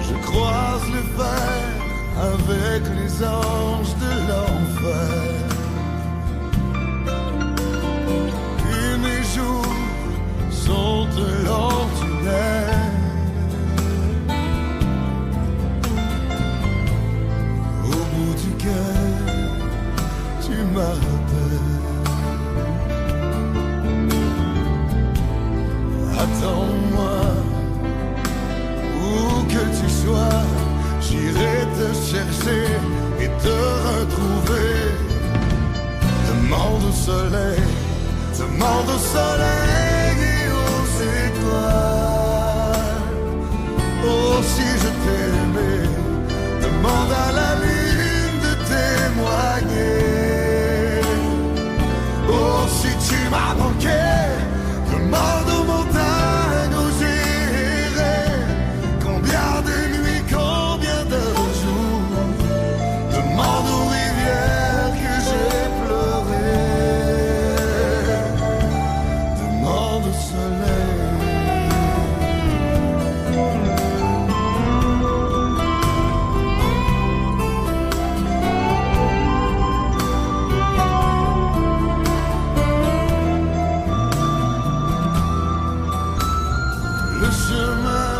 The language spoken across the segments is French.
Je croise le fer avec les anges de l'enfer. Et mes jours sont de longs tunnels. Au bout du cœur, tu m'appelles. Attends-moi, où que tu sois, j'irai te chercher et te retrouver. Demande au soleil, demande au soleil et aux étoiles. Oh, si je t'aimais, demande à la lune de témoigner. Oh, si tu m'as manqué, demande aux montagnes où j'irai. Combien de nuits, combien de jours. Demande aux rivières que j'ai pleuré. Demande au soleil. Le chemin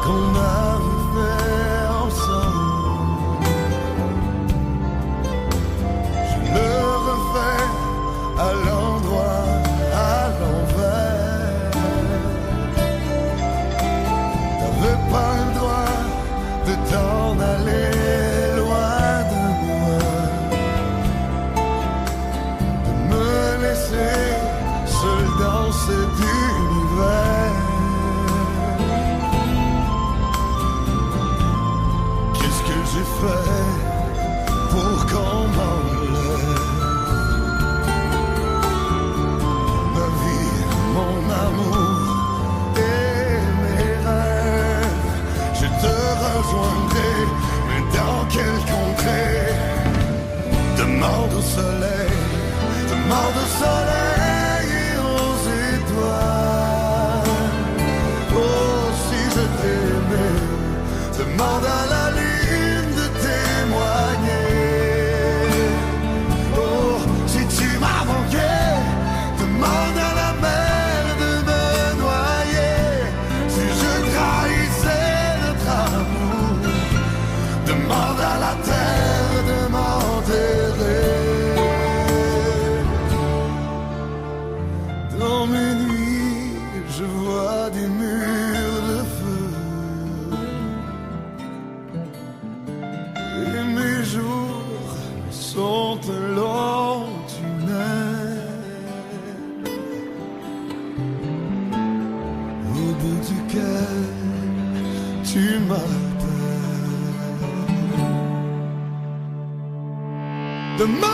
qu'on avait fait ensemble, je le refais à l'endroit, à l'envers. T'avais pas le droit de t'en aller loin de moi, de me laisser seul dans cet univers. J'ai fait pour qu'on m'enlève ma vie, mon amour et mes rêves. Je te rejoindrai, mais dans quelle contrée? Demande au soleil, demande au soleil et aux étoiles. Oh, si je t'aimais, demande à la lune. Oh, si tu m'as manqué, demande à la mer de me noyer. Si je trahissais notre amour, demande à la terre de m'enterrer. Dans mes nuits, je vois des murs de feu. Et mes jours sont un long tunnel. Au bout du cœur, tu m'appelles. Demain